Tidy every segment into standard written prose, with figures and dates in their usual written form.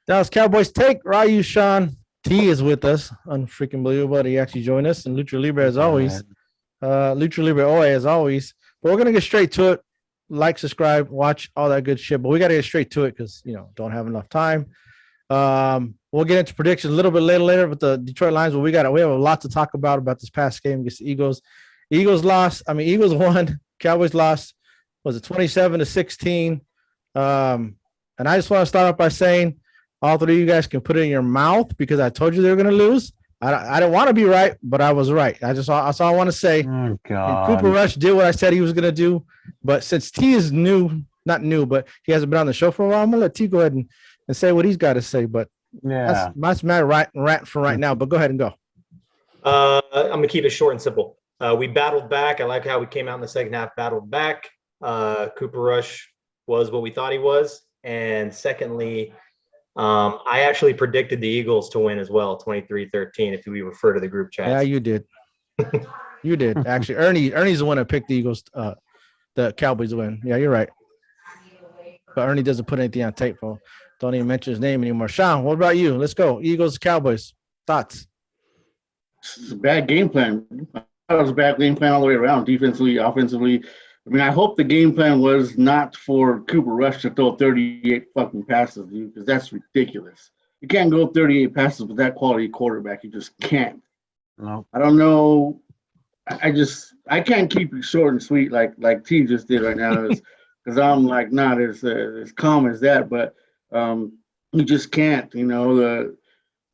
Dallas Cowboys take Ryu Sean. T is with us. Unfreaking believable. He actually joined us. And Lucha Libre as always. Lucha Libre Oe as always. But we're going to get straight to it. Like, subscribe, watch, all that good shit. But we got to get straight to it because, don't have enough time. We'll get into predictions a little bit later with the Detroit Lions. But we have a lot to talk about this past game against the Eagles. Eagles won. Cowboys lost. Was it 27-16? And I just want to start off by saying, all three of you guys can put it in your mouth because I told you they were going to lose. I didn't want to be right, but I was right. That's all I want to say. Oh, God. And Cooper Rush did what I said he was going to do. But since T is not new, but he hasn't been on the show for a while, I'm going to let T go ahead and say what he's got to say. But that's my rant for right now. But go ahead and go. I'm going to keep it short and simple. We battled back. I like how we came out in the second half, battled back. Cooper Rush was what we thought he was. And secondly, I actually predicted the Eagles to win as well, 23-13, if we refer to the group chat. Yeah, you did. You did. Actually, Ernie's the one that picked the Eagles, the Cowboys to win. Yeah, you're right. But Ernie doesn't put anything on tape, bro. Don't even mention his name anymore. Sean, what about you? Let's go. Eagles, Cowboys. Thoughts? It's a bad game plan. It was a bad game plan all the way around, defensively, offensively. I mean, I hope the game plan was not for Cooper Rush to throw 38 fucking passes, dude, because that's ridiculous. You can't go 38 passes with that quality quarterback. You just can't. No. I don't know. I can't keep it short and sweet like T just did right now, because I'm like not as calm as that. But you just can't. The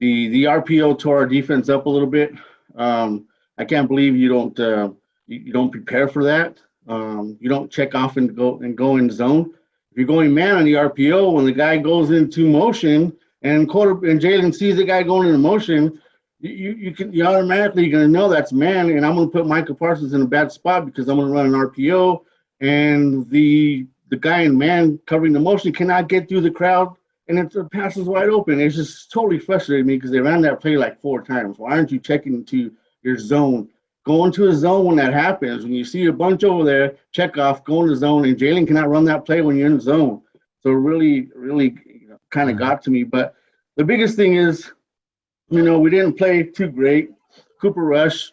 RPO tore our defense up a little bit. I can't believe you don't prepare for that. You don't check off and go in zone. If you're going man on the RPO, when the guy goes into motion and Jalen sees the guy going into motion, you automatically you're gonna know that's man, and I'm gonna put Michael Parsons in a bad spot because I'm gonna run an RPO, and the guy in man covering the motion cannot get through the crowd, and the pass is wide open. It's just totally frustrating me because they ran that play like 4 times. Why aren't you checking into your zone? Go into a zone when that happens. When you see a bunch over there, check off, go in the zone, and Jalen cannot run that play when you're in the zone. So really, really kind of got to me. But the biggest thing is, we didn't play too great. Cooper Rush,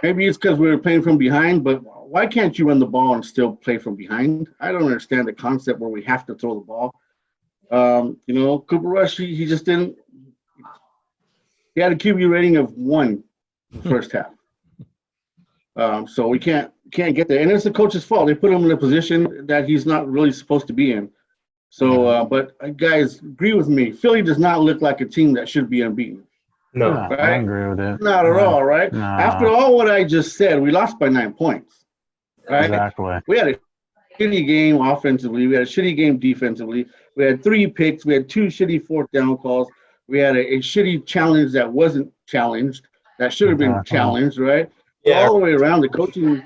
maybe it's because we were playing from behind, but why can't you run the ball and still play from behind? I don't understand the concept where we have to throw the ball. Cooper Rush, he just didn't. He had a QB rating of 1 the first half. So we can't get there, and it's the coach's fault. They put him in a position that he's not really supposed to be in. So, but guys, agree with me. Philly does not look like a team that should be unbeaten. No, right? I agree with it. Not at all, right? No. After all what I just said, we lost by 9 points. Right? Exactly. We had a shitty game offensively. We had a shitty game defensively. We had 3 picks. We had 2 shitty 4th down calls. We had a shitty challenge that wasn't challenged. That should have been challenged, right? Yeah. All the way around, the coaching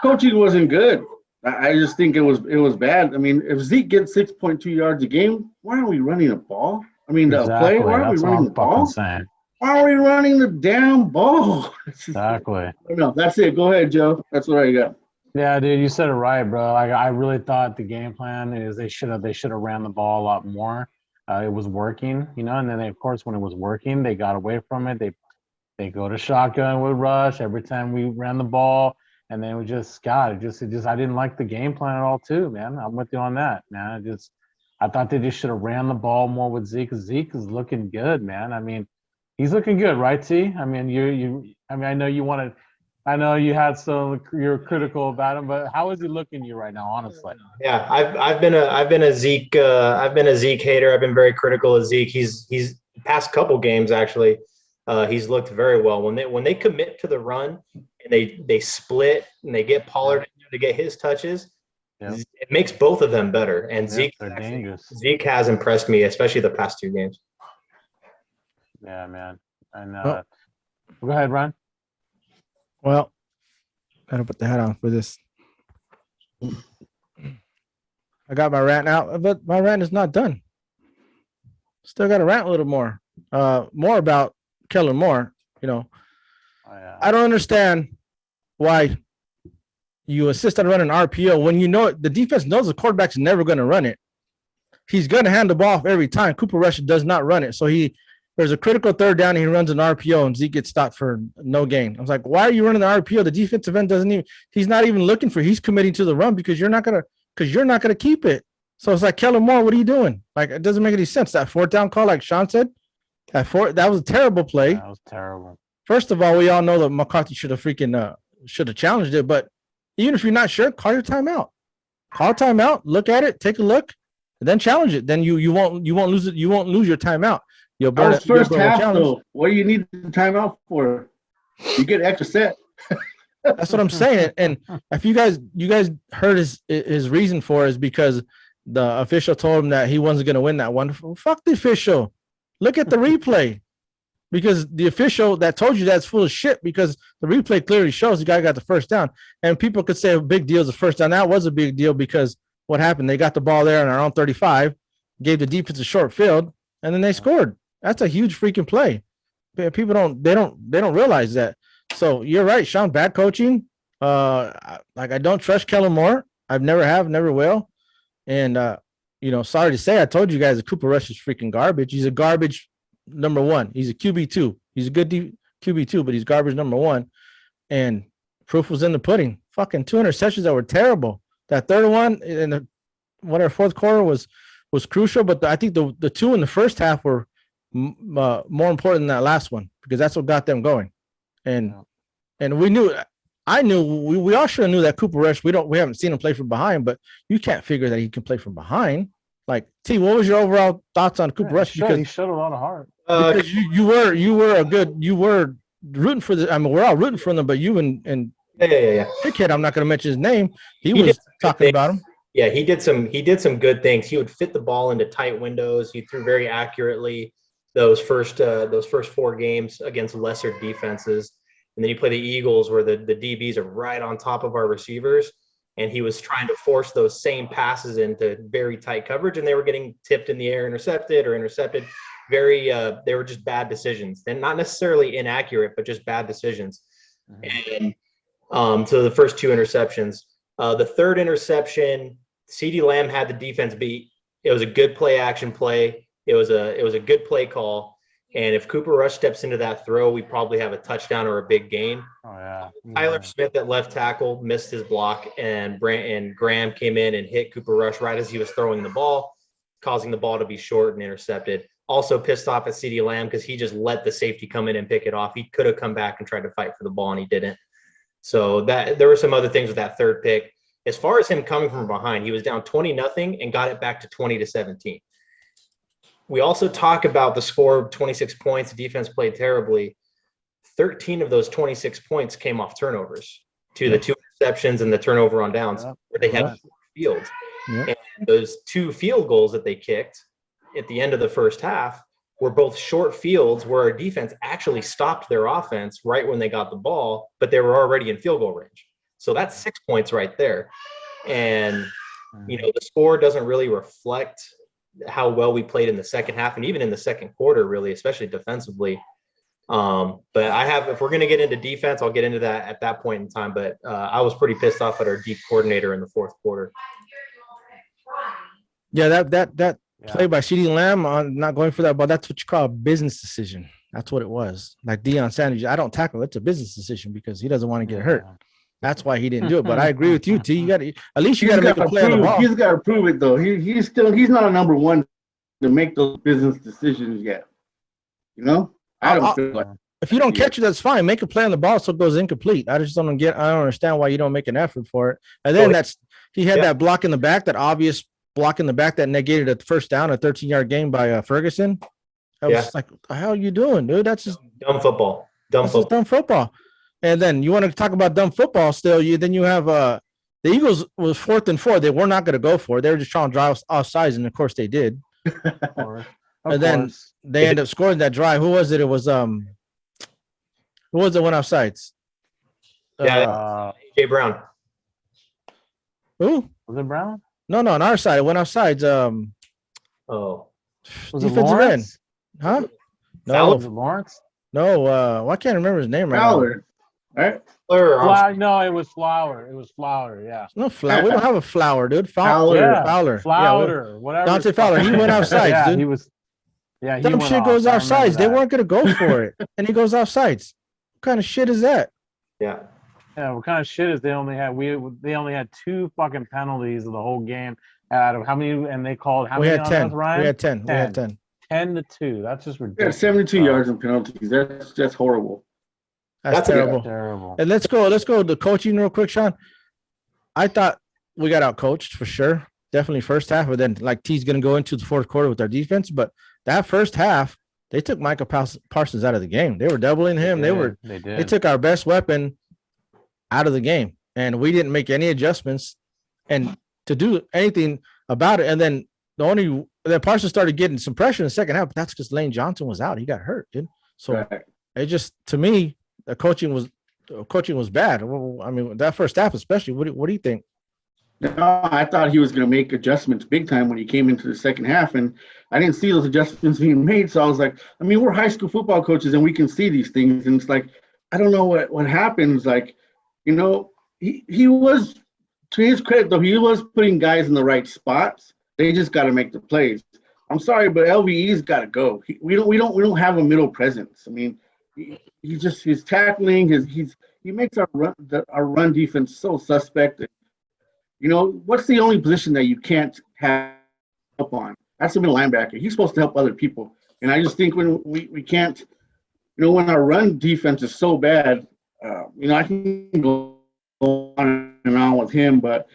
wasn't good. I just think it was bad. I mean, if Zeke gets 6.2 yards a game, why are we running a ball? I mean, the play. Why are we running the ball? Saying. Why are we running the damn ball? Exactly. No, that's it. Go ahead, Joe. That's what I got. Yeah, dude, you said it right, bro. Like, I really thought the game plan is they should have ran the ball a lot more. It was working, and then of course when it was working, they got away from it. They go to shotgun with Rush every time we ran the ball, and then we just I didn't like the game plan at all, too, man. I'm with you on that, man. I thought they just should have ran the ball more with Zeke. Zeke is looking good, man. I mean, he's looking good, right, T? I mean, I know you wanted. I know you had you're critical about him, but how is he looking to you right now, honestly? Yeah, I've been a Zeke hater. I've been very critical of Zeke. He's past couple games actually. He's looked very well when they commit to the run and they split and they get Pollard to get his touches. Yeah. It makes both of them better. And Zeke has impressed me, especially the past 2 games. Yeah, man. And go ahead, Ron. Well, gotta put the hat on for this. I got my rant out, but my rant is not done. Still got to rant a little more. More about Kellen Moore. I don't understand why you insist on running RPO when the defense knows the quarterback's never going to run it. he's going to hand the ball off every time. Cooper Rush does not run it. So there's a critical third down. And he runs an RPO and Zeke gets stopped for no gain. I was like, why are you running the RPO? The defensive end he's not even looking for, he's committing to the run because you're not going to keep it. So it's like, Kellen Moore, what are you doing? Like, it doesn't make any sense. That fourth down call, like Sean said, that was a terrible play. That was terrible. First of all, we all know that McCarthy should have challenged it. But even if you're not sure, call your timeout. Call timeout, look at it, take a look, and then challenge it. Then you won't lose it. You won't lose your timeout. You'll burn it. First half though. What do you need the timeout for? You get extra set. That's what I'm saying. And if you guys heard his reason for it is because the official told him that he wasn't going to win that one. Fuck the official. Look at the replay. Because the official that told you that's full of shit because the replay clearly shows the guy got the first down. And people could say a big deal is the first down. That was a big deal because what happened? They got the ball there on our own 35, gave the defense a short field, and then they scored. That's a huge freaking play. People don't realize that. So you're right, Sean, bad coaching. I don't trust Kellen Moore. I've never have, never will. And sorry to say, I told you guys that Cooper Rush is freaking garbage. He's a garbage number one. He's a QB2. He's a good QB2, but he's garbage number one. And proof was in the pudding. Fucking 2 interceptions that were terrible. That third one in the fourth quarter was crucial, but I think the two in the first half were more important than that last one because that's what got them going. And we all should have knew that Cooper Rush. We haven't seen him play from behind, but you can't figure that he can play from behind. Like, T, what was your overall thoughts on Cooper Rush? Because he showed a lot of heart. Because you were rooting for the. I mean, we're all rooting for them, but you and Pickhead, I'm not going to mention his name. He was talking about him. Yeah, he did some good things. He would fit the ball into tight windows. He threw very accurately those first 4 games against lesser defenses, and then you play the Eagles where the DBs are right on top of our receivers. And he was trying to force those same passes into very tight coverage, and they were getting tipped in the air, intercepted. They were just bad decisions, and not necessarily inaccurate, but just bad decisions. And so the first 2 interceptions, the third interception, CeeDee Lamb had the defense beat. It was a good play action play. It was a good play call. And if Cooper Rush steps into that throw, we probably have a touchdown or a big gain. Oh yeah. Tyler Smith at left tackle missed his block, and Graham came in and hit Cooper Rush right as he was throwing the ball, causing the ball to be short and intercepted. Also pissed off at CeeDee Lamb because he just let the safety come in and pick it off. He could have come back and tried to fight for the ball, and he didn't. So there were some other things with that third pick. As far as him coming from behind, he was down 20-0 and got it back to 20-17. We also talk about the score of 26 points. The defense played terribly. 13 of those 26 points came off turnovers to the 2 interceptions and the turnover on downs where they had field. And those 2 field goals that they kicked at the end of the first half were both short fields where our defense actually stopped their offense right when they got the ball, but they were already in field goal range. So that's 6 points right there. And, the score doesn't really reflect how well we played in the second half and even in the second quarter, really, especially defensively. But if we're going to get into defense, I'll get into that at that point in time. But I was pretty pissed off at our deep coordinator in the fourth quarter. Yeah, that play by CeeDee Lamb on not going for that ball, that's what you call a business decision. That's what it was. Like Deion Sanders, I don't tackle. It's a business decision because he doesn't want to get hurt. That's why he didn't do it. But I agree with you, T. You got to at least make a play on the ball. He's got to prove it though. He's not a number one to make those business decisions yet. I don't feel like. If you don't catch it, that's fine. Make a play on the ball so it goes incomplete. I don't understand why you don't make an effort for it. And then he had that block in the back, that obvious block in the back that negated a first down, a 13-yard gain by Ferguson. I was like, what the hell are you doing, dude? That's just dumb football. Dumb football. And then you want to talk about dumb football still. Then you have the Eagles was 4th and 4. They were not going to go for it. They were just trying to drive offsides, and of course they did. Then they ended up scoring that drive. Who was it? It was who was it went offsides? AJ Brown. Who? Was it Brown? No, on our side. It went offsides. Was it Lawrence? Huh? No, was it Lawrence? No, I can't remember his name right Fowler. now. right? No, it was Flower. It was Flower. Yeah. No Flower. We don't have a Flower, dude. Fowler. Yeah. Fowler. Flounder. Whatever. Dante Fowler. He went offsides, Yeah, dude. he was. Yeah, he Dumb went shit off. goes I remember offsides. They that. weren't gonna go for it, and he goes offsides. What kind of shit is that? Yeah. Yeah, what kind of shit is they only had 2 fucking penalties of the whole game out of how many? And they called how We many had on 10. us, Ryan? We had 10. We had 10. 10-2. That's just Yeah, ridiculous. 72 bro. yards in penalties. That's horrible. That's That's terrible. Terrible. And let's go to the coaching real quick, Sean. I thought we got out coached for sure. Definitely first half, but then like T's gonna go into the fourth quarter with our defense. But that first half, they took Michael Parsons out of the game. They were doubling him. They took our best weapon out of the game, and we didn't make any adjustments and to do anything about it. And then then Parsons started getting some pressure in the second half, but that's because Lane Johnson was out. He got hurt, dude. So Right. it just, to me, the coaching was bad. I mean, that first half especially. What do you think? No, I thought he was going to make adjustments big time when he came into the second half, and I didn't see those adjustments being made. So I was like, I mean, we're high school football coaches, and we can see these things. And it's like, I don't know what happens. Like, you know, he was, to his credit though, he was putting guys in the right spots. They just got to make the plays. I'm sorry, but LVE's got to go. We don't have a middle presence. I mean, his tackling, he makes our run defense so suspect. You know, what's the only position that you can't have help on? That's the middle linebacker. He's supposed to help other people. And I just think when we can't, you know, when our run defense is so bad, you know, I can go on and on with him, but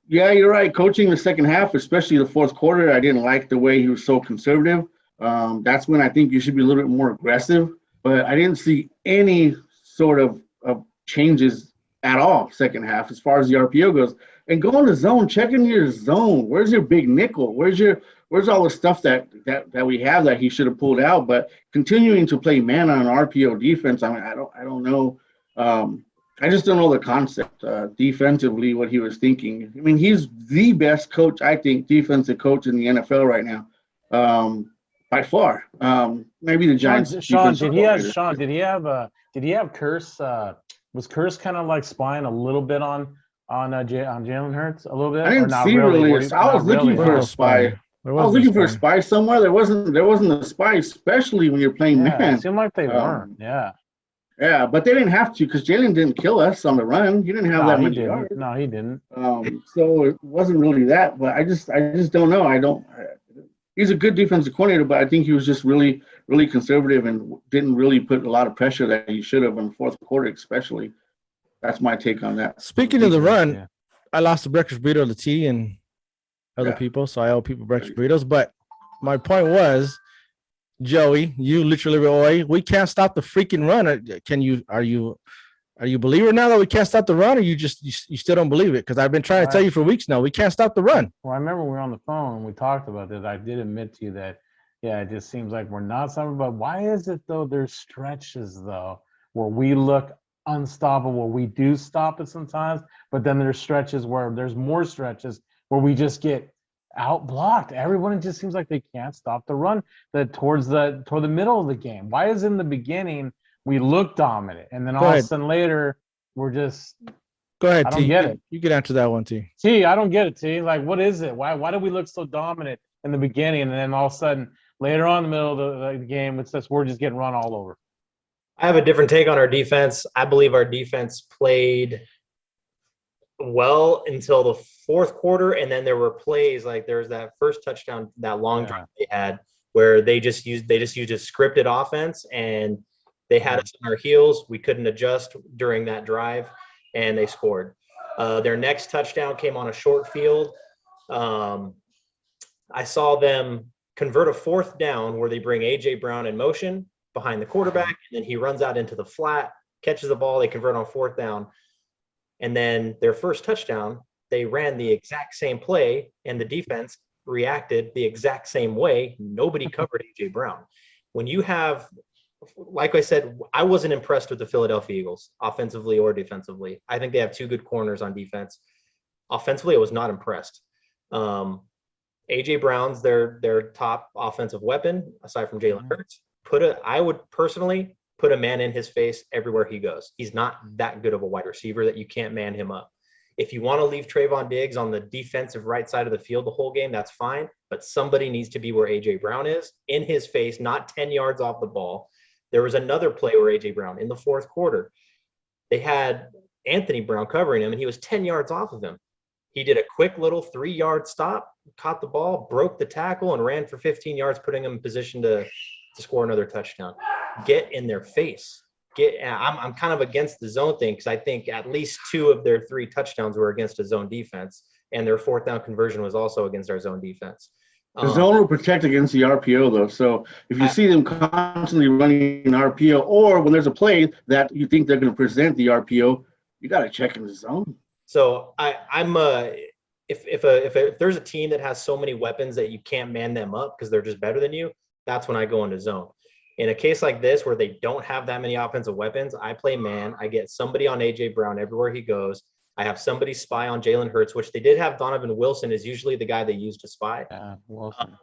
yeah, you're right. Coaching the second half, especially the fourth quarter, I didn't like the way he was so conservative. That's when I think you should be a little bit more aggressive. But I didn't see any sort of changes at all second half as far as the RPO goes. And go in the zone, check in your zone. Where's your big nickel? Where's all the stuff that we have that he should have pulled out? But continuing to play man on an RPO defense, I mean, I don't know. I just don't know the concept defensively, what he was thinking. I mean, he's the best coach, I think, defensive coach in the NFL right now, by far. Maybe the Giants. Sean, did he have Curse? Was Curse kind of like spying a little bit on Jalen Hurts a little bit? I didn't see really. I was looking for a spy. I was looking for a spy somewhere. There wasn't a spy, especially when you're playing man. It seemed like they weren't. Yeah. Yeah, but they didn't have to because Jalen didn't kill us on the run. He didn't have that many yards. No, he didn't. So it wasn't really that. But I just don't know. He's a good defensive coordinator, but I think he was just really, really conservative and didn't really put a lot of pressure that he should have in the fourth quarter, especially. That's my take on that. Speaking of the run, I lost the breakfast burrito to T and other people, so I owe people breakfast burritos. But my point was, Joey, you literally, we can't stop the freaking run. Are you a believer now that we can't stop the run, or you still don't believe it? Because I've been trying to tell you for weeks now, we can't stop the run. Well, I remember we were on the phone and we talked about this. I did admit to you that, it just seems like we're not stopping. But why is it though? There's stretches though where we look unstoppable. We do stop it sometimes, but then there's stretches where there's more stretches where we just get out blocked. Everyone just seems like they can't stop the run toward the middle of the game. Why is in the beginning we look dominant and then all of a sudden later we're just go ahead? I don't get it. You can answer that one, T. I don't get it, T. Like, what is it? Why do we look so dominant in the beginning and then all of a sudden later on in the middle of the game it's just we're just getting run all over? I have a different take on our defense. I believe our defense played well until the fourth quarter, and then there were plays like there was that first touchdown, that long drive they had, where they just used a scripted offense, and they had us on our heels. We couldn't adjust during that drive, and they scored. Their next touchdown came on a short field. I saw them convert a fourth down where they bring A.J. Brown in motion behind the quarterback, and then he runs out into the flat, catches the ball, they convert on fourth down. And then their first touchdown, they ran the exact same play, and the defense reacted the exact same way. Nobody covered A.J. Brown. When you have, like I said, I wasn't impressed with the Philadelphia Eagles, offensively or defensively. I think they have two good corners on defense. Offensively, I was not impressed. A.J. Brown's their top offensive weapon, aside from Jalen Hurts. I would personally put a man in his face everywhere he goes. He's not that good of a wide receiver that you can't man him up. If you want to leave Trayvon Diggs on the defensive right side of the field the whole game, that's fine. But somebody needs to be where A.J. Brown is, in his face, not 10 yards off the ball. There was another play where A.J. Brown, in the fourth quarter, they had Anthony Brown covering him, and he was 10 yards off of him. He did a quick little 3-yard stop, caught the ball, broke the tackle, and ran for 15 yards, putting him in position to score another touchdown. Get in their face. I'm kind of against the zone thing because I think at least 2 of their 3 touchdowns were against a zone defense, and their 4th down conversion was also against our zone defense. The zone will protect against the RPO, though. So if you see them constantly running an RPO, or when there's a play that you think they're going to present the RPO, you got to check in the zone. So if there's a team that has so many weapons that you can't man them up because they're just better than you, that's when I go into zone. In a case like this where they don't have that many offensive weapons, I play man. I get somebody on A.J. Brown everywhere he goes. I have somebody spy on Jalen Hurts, which they did have. Donovan Wilson is usually the guy they use to spy. Wilson.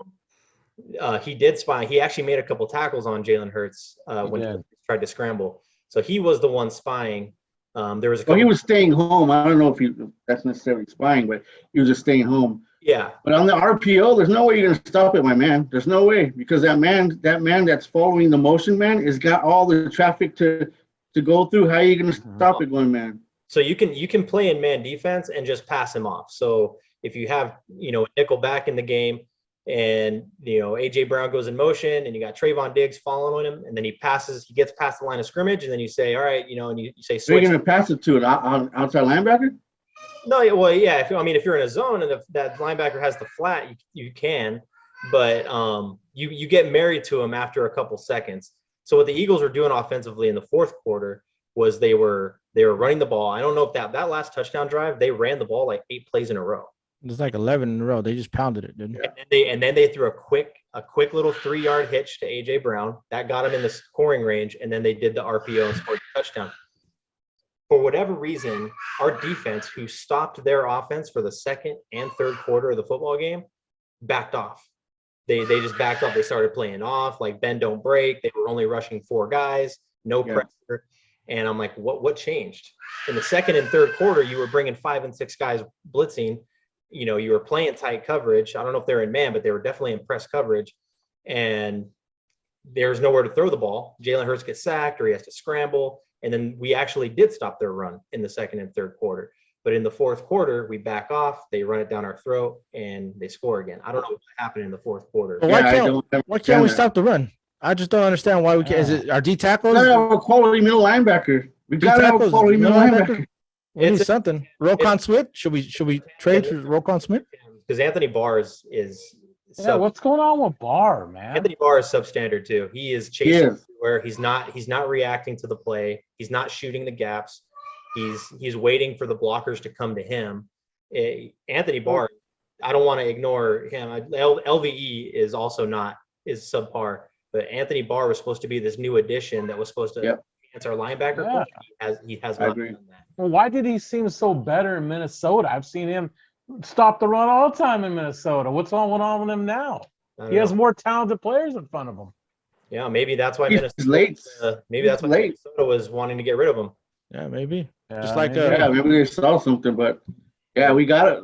He did spy. He actually made a couple tackles on Jalen Hurts when he tried to scramble. So he was the one spying. There was he was staying home. I don't know if that's necessarily spying, but he was just staying home. Yeah. But on the RPO, there's no way you're going to stop it, my man. There's no way, because that man that's following the motion man has got all the traffic to go through. How are you going to stop it going man? So you can play in man defense and just pass him off. So if you have, a nickel back in the game and, A.J. Brown goes in motion and you got Trayvon Diggs following him and then he gets past the line of scrimmage and then you say, all right, and you say, so you're going to pass it to an outside linebacker? No, well, yeah. If you're in a zone and that linebacker has the flat, you can, but you get married to him after a couple seconds. So what the Eagles were doing offensively in the fourth quarter was they were running the ball. I don't know if that last touchdown drive, they ran the ball like 8 plays in a row. It was like 11 in a row. They just pounded it, didn't they? And then they threw a quick little 3-yard hitch to A.J. Brown. That got him in the scoring range, and then they did the RPO and scored a touchdown. For whatever reason, our defense, who stopped their offense for the second and third quarter of the football game, backed off. They just backed off. They started playing off, like bend, don't break. They were only rushing 4 guys, no pressure. And I'm like, what changed? In the second and third quarter, you were bringing 5 and 6 guys blitzing. You were playing tight coverage. I don't know if they're in man, but they were definitely in press coverage. And there's nowhere to throw the ball. Jalen Hurts gets sacked or he has to scramble. And then we actually did stop their run in the second and third quarter. But in the fourth quarter, we back off, they run it down our throat, and they score again. I don't know what happened in the fourth quarter. Well, why can't we stop the run? I just don't understand why we can't. Is it our D tackles? We got to have a quality middle linebacker. We got to have a quality middle linebacker. We need something. Roquan Smith? Should we trade for Roquan Smith? Because Anthony Barr is what's going on with Barr, man? Anthony Barr is substandard too. He is chasing where he's not reacting to the play. He's not shooting the gaps. He's waiting for the blockers to come to him. Anthony Barr, I don't want to ignore him. LVE is also is subpar, but Anthony Barr was supposed to be this new addition that was supposed to enhance our linebacker. Yeah. He has not done that. Well, why did he seem so better in Minnesota? I've seen him stop the run all the time in Minnesota. What's on with him now? He has more talented players in front of him. Yeah, maybe that's why Minnesota was wanting to get rid of him. Yeah, maybe. Just like maybe they saw something, but we got it.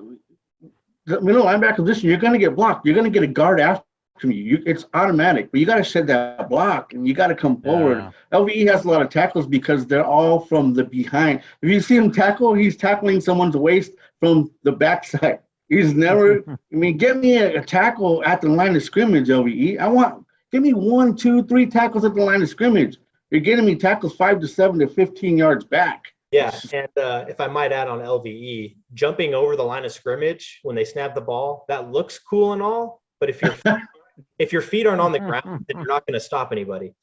The middle linebacker position, you're going to get blocked. You're going to get a guard after you. It's automatic, but you got to shed that block and you got to come forward. LVE has a lot of tackles because they're all from the behind. If you see him tackle, he's tackling someone's waist from the backside. He's never. Get me a tackle at the line of scrimmage, LVE. Give me 1, 2, 3 tackles at the line of scrimmage. You're getting me tackles 5 to 7 to 15 yards back. Yeah, and if I might add on LVE, jumping over the line of scrimmage when they snap the ball, that looks cool and all, but if your feet aren't on the ground, then you're not going to stop anybody.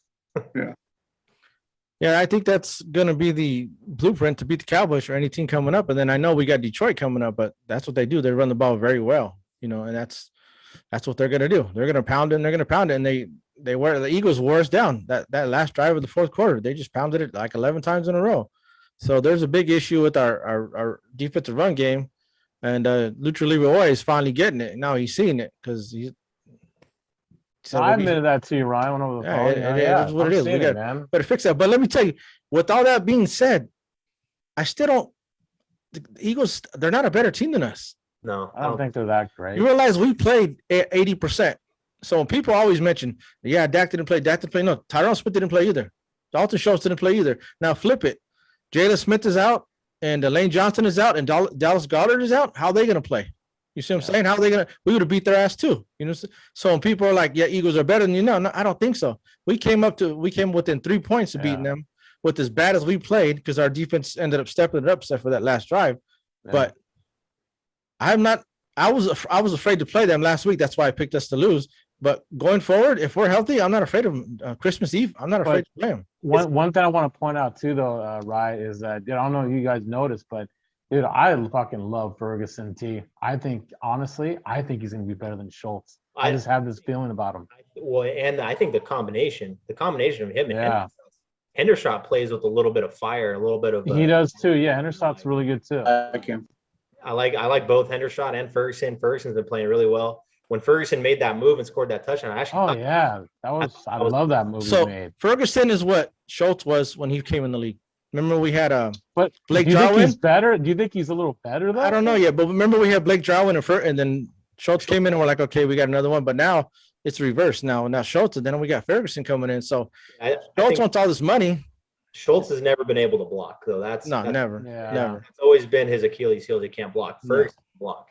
Yeah, I think that's going to be the blueprint to beat the Cowboys or any team coming up. And then I know we got Detroit coming up, but that's what they do. They run the ball very well, and that's what they're going to do. They're going to pound it and they're going to pound it. And the Eagles wore us down that last drive of the fourth quarter. They just pounded it like 11 times in a row. So there's a big issue with our defensive run game. And Lucha Libre is finally getting it. Now he's seeing it because he's said, I admitted that to you, Ryan, when over the Yeah, phone. it is what I'm it is. seeing We got man. to fix that. But let me tell you, with all that being said, I still don't. The Eagles, they're not a better team than us. No, I don't think they're that great. You realize we played 80%. So when people always mention, yeah, Dak didn't play. No, Tyrone Smith didn't play either. Dalton Schultz didn't play either. Now flip it. Jalen Smith is out, and Lane Johnson is out, and Dallas Goedert is out. How are they going to play? You see what I'm saying? How are they going to? We would have beat their ass too. You know. So when people are like, yeah, Eagles are better than you, no, I don't think so. We came within 3 points of beating them with as bad as we played because our defense ended up stepping it up except for that last drive. Yeah. But I'm not. I was afraid to play them last week. That's why I picked us to lose. But going forward, if we're healthy, I'm not afraid of Christmas Eve. I'm not afraid to play them. One thing I want to point out too, though, Rye, is that I don't know if you guys noticed, but dude, I fucking love Ferguson T. I think honestly, he's gonna be better than Schultz. I just have this feeling about him. Well, and I think the combination of him and Hendershot plays with a little bit of fire, a little bit of. He does too. Yeah, Hendershot's really good too. I like both Hendershot and Ferguson. Ferguson's been playing really well. When Ferguson made that move and scored that touchdown, I love that move he made. Ferguson is what Schultz was when he came in the league. Remember we had but Blake do you Jarwin? Think he's better? Do you think he's a little better though? I don't know yet, but remember we had Blake Jarwin and then Schultz came in and we're like, okay, we got another one. But now it's reversed. Now Schultz, and then we got Ferguson coming in. So Schultz wants all this money. Schultz has never been able to block, though. Never. It's always been his Achilles heel. He can't block. Ferguson can block.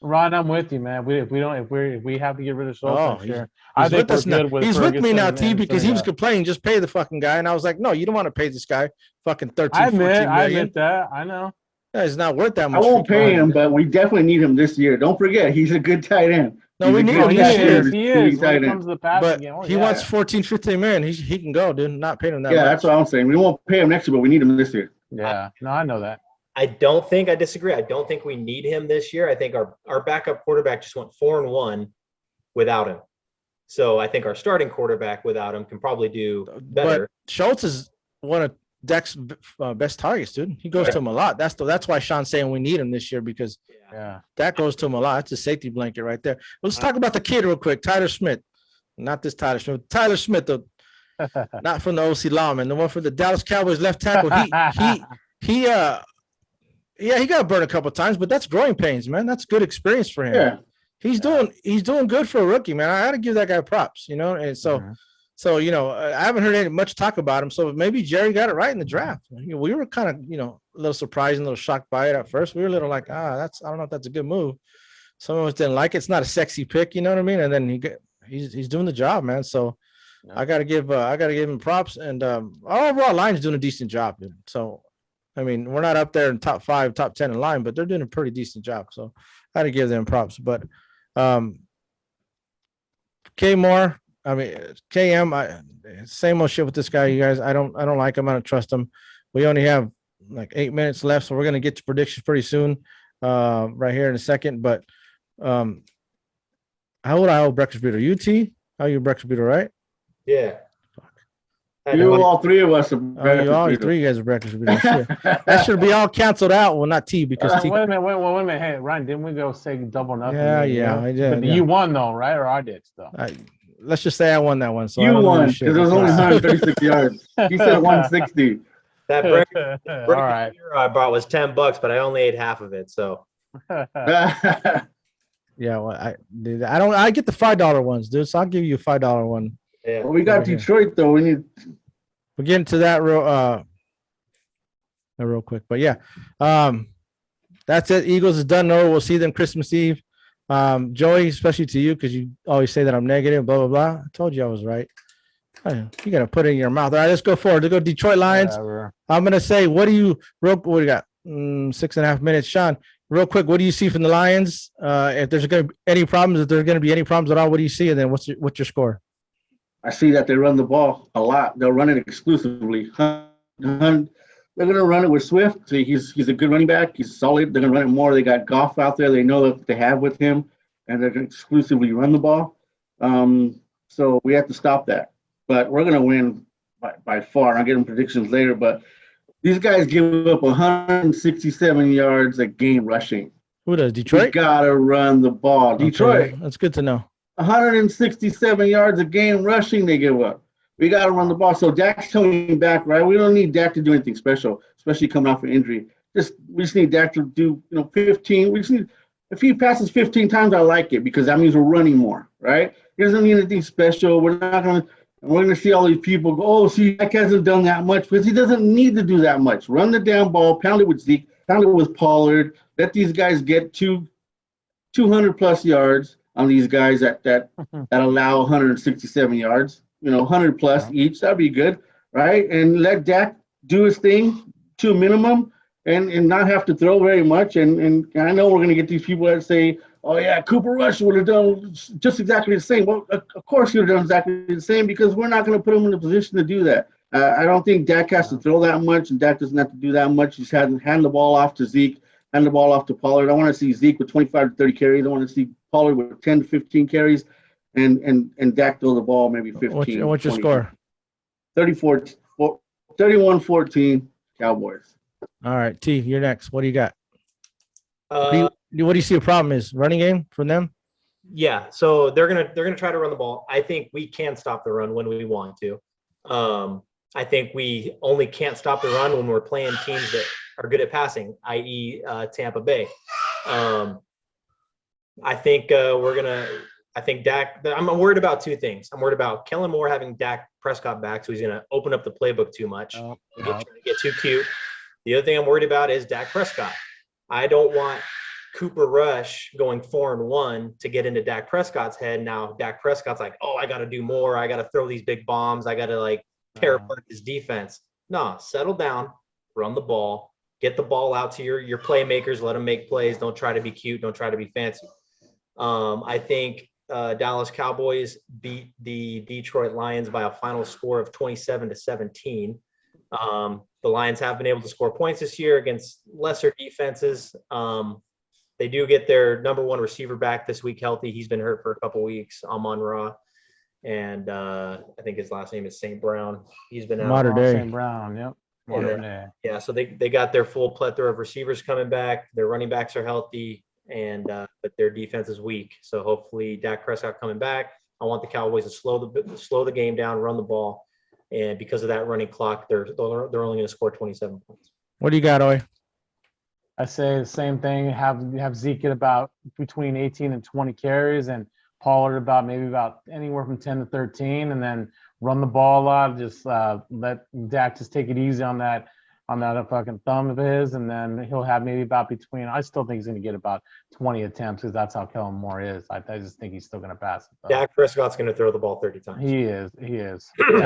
Ron, I'm with you, man. If we have to get rid of Schultz, sure. I think we're good with He's with me now, T, because he was complaining, just pay the fucking guy. And I was like, no, you don't want to pay this guy fucking 13, 14 million. I admit that. I know. Yeah, it's not worth that much. I won't pay him, but we definitely need him this year. Don't forget, he's a good tight end. No, we need him this year. He is. When it comes to the passing game. He wants 14, 15 million. He can go, dude. Not paying him that much. Yeah, that's what I'm saying. We won't pay him next year, but we need him this year. Yeah. No, I know that. I disagree. I don't think we need him this year. I think our backup quarterback just went 4-1 without him. So I think our starting quarterback without him can probably do better. But Schultz is one of Dak's best targets, dude. He goes to him a lot. That's why Sean's saying we need him this year because Dak goes to him a lot. That's a safety blanket right there. Let's talk about the kid real quick. Tyler Smith. Not this Tyler Smith. Tyler Smith, not from the OC Lawman, the one for the Dallas Cowboys left tackle. He got burned a couple of times, but that's growing pains, man. That's good experience for him. Yeah. He's doing good for a rookie, man. I had to give that guy props, And so, I haven't heard much talk about him. So maybe Jerry got it right in the draft. We were kind of, a little surprised and a little shocked by it at first. We were a little like, I don't know if that's a good move. Some of us didn't like it. It's not a sexy pick, you know what I mean? And then he's doing the job, man. So I gotta give him props. And our overall line's doing a decent job, dude. So. I mean, we're not up there in top 5, top 10 in line, but they're doing a pretty decent job. So I had to give them props. But KM, same old shit with this guy, you guys. I don't like him. I don't trust him. We only have like 8 minutes left, so we're gonna get to predictions pretty soon, right here in a second. But how old I hold breakfast beater? UT? How you breakfast beater, right? Yeah. All three of us are all three guys are breakfast beaters. That should be all canceled out. Well, not T because T. Wait a minute. Hey, Ryan, didn't we go say double nothing? Yeah, I did. But you won though, right? Or I did still. Let's just say I won that one. So you won because it was only 136 yards. He said 160. That breakfast beater I bought was $10, but I only ate half of it. So. Yeah, well, I get the $5 ones, dude. So I'll give you a $5 one. Yeah. Well, we got Detroit though. We're getting to that real quick, but yeah, that's it. Eagles is done. No, we'll see them Christmas Eve. Joey, especially to you because you always say that I'm negative. Blah blah blah. I told you I was right. You gotta put it in your mouth. All right, let's go forward. Let's go Detroit Lions. Whatever. I'm gonna say, what do you got? 6.5 minutes, Sean. Real quick, what do you see from the Lions? If there's gonna be any problems, at all, what do you see? And then what's your score? I see that they run the ball a lot. They'll run it exclusively. They're going to run it with Swift. He's a good running back. He's solid. They're going to run it more. They got Goff out there. They know what they have with him, and they're going to exclusively run the ball. So we have to stop that. But we're going to win by far. I'll get them predictions later. But these guys give up 167 yards a game rushing. Who does? Detroit? You got to run the ball. Okay. Detroit. That's good to know. 167 yards a game rushing they give up. We got to run the ball. So Dak's coming back, right? We don't need Dak to do anything special, especially coming off an injury. We just need Dak to do 15. We just need, if he passes 15 times, I like it because that means we're running more, right? He doesn't need anything special. We're going to see all these people go, oh, see, Dak hasn't done that much because he doesn't need to do that much. Run the damn ball, pound it with Zeke, pound it with Pollard. Let these guys get 200 plus yards on these guys that allow 167 yards, 100 plus each. That'd be good, right? And let Dak do his thing to a minimum and not have to throw very much. And I know we're going to get these people that say, oh, yeah, Cooper Rush would have done just exactly the same. Well, of course he would have done exactly the same because we're not going to put him in a position to do that. I don't think Dak has to throw that much, and Dak doesn't have to do that much. He's had hand the ball off to Zeke, hand the ball off to Pollard. I want to see Zeke with 25 to 30 carries. I want to see Pollard with 10 to 15 carries, and Dak throw the ball maybe 15. What's your score? 31-14 Cowboys. All right, T, you're next. What do you got? What do you see a problem is? Running game from them? Yeah, so they're gonna try to run the ball. I think we can stop the run when we want to. I think we only can't stop the run when we're playing teams that are good at passing, i.e. Tampa Bay. I think Dak, I'm worried about two things. I'm worried about Kellen Moore having Dak Prescott back, so he's going to open up the playbook too much, get too cute. The other thing I'm worried about is Dak Prescott. I don't want Cooper Rush going 4-1 to get into Dak Prescott's head. Now Dak Prescott's like, oh, I got to do more. I got to throw these big bombs. I got to tear apart his defense. No, settle down, run the ball, get the ball out to your playmakers, let them make plays. Don't try to be cute. Don't try to be fancy. I think Dallas Cowboys beat the Detroit Lions by a final score of 27-17. The Lions have been able to score points this year against lesser defenses. They do get their number one receiver back this week healthy. He's been hurt for a couple weeks, Amon-Ra. And I think his last name is St. Brown. He's been out. Modern day. St. Brown, yep. Modern day. Yeah, so they got their full plethora of receivers coming back. Their running backs are healthy, and but their defense is weak. So hopefully Dak Prescott coming back. I want the Cowboys to slow the game down, run the ball. And because of that running clock, they're only going to score 27 points. What do you got, Oy? I say the same thing. Have Zeke get about between 18 and 20 carries, and Pollard about anywhere from 10 to 13, and then run the ball a lot. Just let Dak just take it easy on that fucking thumb of his, and then he'll have maybe about between. I still think he's going to get about 20 attempts because that's how Kellen Moore is. I just think he's still going to pass it. Dak Prescott's going to throw the ball 30 times. He is. Yeah,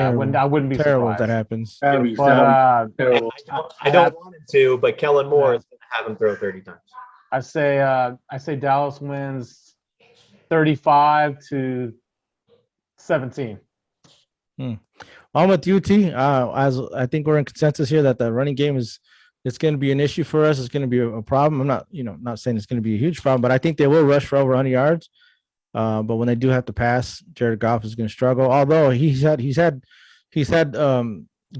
I wouldn't be terrible surprised if that happens. But I don't want him to, but Kellen Moore is going to have him throw 30 times. I say Dallas wins 35-17. I'm with you, T. As I think we're in consensus here that the running game it's going to be an issue for us. It's going to be a problem. I'm not saying it's going to be a huge problem, but I think they will rush for over 100 yards. But when they do have to pass, Jared Goff is going to struggle. Although he's had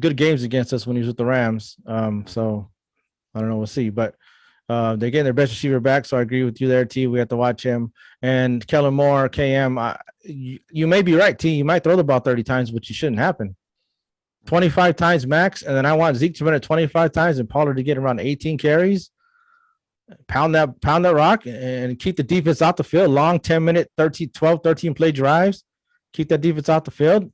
good games against us when he was with the Rams. So I don't know. We'll see. But they're getting their best receiver back, so I agree with you there, T. We have to watch him. And Kellen Moore, KM, you may be right, T. You might throw the ball 30 times, which shouldn't happen. 25 times max, and then I want Zeke to run it 25 times and Pollard to get around 18 carries. Pound that rock and keep the defense out the field. Long 10-minute, 13 play drives. Keep that defense out the field.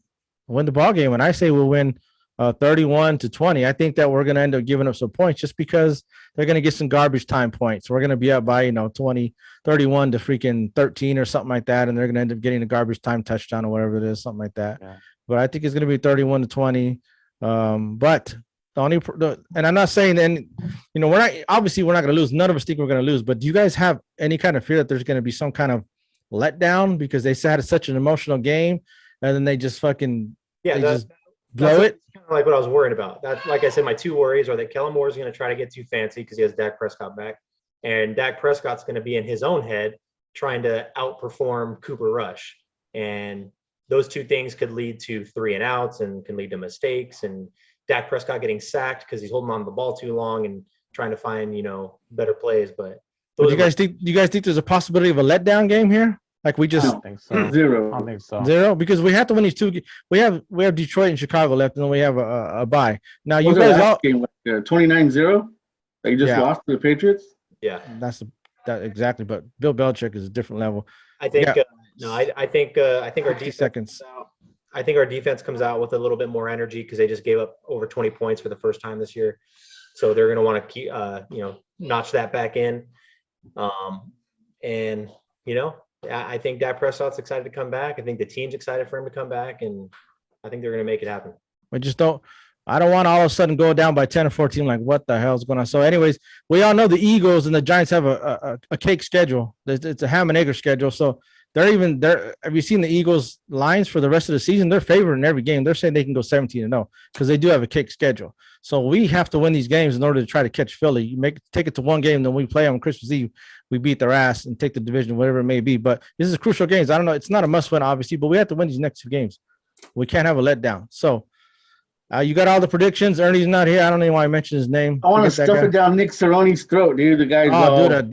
Win the ball game. And I say we'll win 31-20. I think that we're going to end up giving up some points just because they're going to get some garbage time points. We're going to be up by 31 to freaking 13 or something like that, and they're going to end up getting a garbage time touchdown or whatever it is, something like that. Yeah. But I think it's going to be 31-20. But and I'm not saying, and we're not going to lose. None of us think we're going to lose. But do you guys have any kind of fear that there's going to be some kind of letdown because they had such an emotional game, and then they just fucking just blow it? Kind of like what I was worried about. That, like I said, my two worries are that Kellen Moore is going to try to get too fancy because he has Dak Prescott back, and Dak Prescott's going to be in his own head trying to outperform Cooper Rush, and those two things could lead to 3-and-outs and can lead to mistakes, and Dak Prescott getting sacked because he's holding on to the ball too long and trying to find better plays. But do you guys think there's a possibility of a letdown game here? Like we I just don't think so. I don't Zero. think so. zero because we have to win these two. We have Detroit and Chicago left, and then we have a bye. Now you What was guys that all last game like 29-0? That you just Yeah. lost to the Patriots? Yeah, that exactly. But Bill Belichick is a different level. I think. Yeah. I think our 60 defense. seconds. I think our defense comes out with a little bit more energy because they just gave up over 20 points for the first time this year. So they're going to want to keep, notch that back in. And, I think Dak Prescott's excited to come back. I think the team's excited for him to come back, and I think they're going to make it happen. I don't want to all of a sudden go down by 10 or 14. Like, what the hell's going on? So, anyways, we all know the Eagles and the Giants have a cake schedule. It's a ham and egg schedule. So they're there. Have you seen the Eagles lines for the rest of the season? They're favored in every game. They're saying they can go 17-0 because they do have a cake schedule. So we have to win these games in order to try to catch Philly. Take it to one game, then we play on Christmas Eve. We beat their ass and take the division, whatever it may be. But this is crucial games. I don't know. It's not a must win, obviously, but we have to win these next two games. We can't have a letdown. So you got all the predictions. Ernie's not here. I don't know why I mentioned his name. I want to Forget that stuff guy. it down Nick Cerrone's throat, dude. The guy's Oh, all dude, that